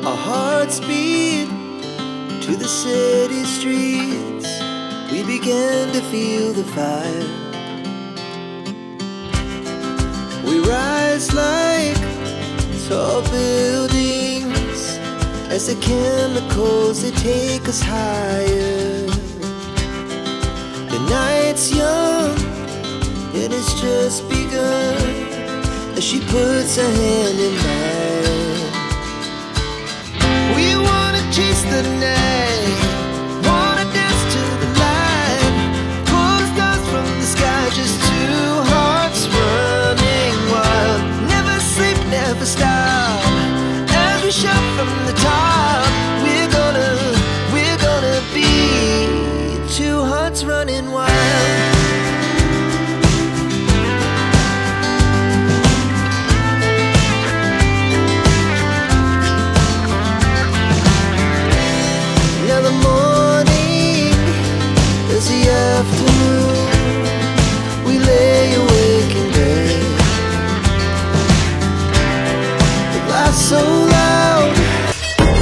Our hearts beat to the city streets. We began to feel the fire. We rise like tall buildings as the chemicals, they take us higher. The night's young, it has just begun as she puts her hand in mine. We wanna chase the night, wanna dance to the light, pull the stars from the sky, just two hearts running wild. Never sleep, never stop, as we shout from the top. We're gonna be two hearts running wild. Afternoon, we lay awake in bed. It lasts so long.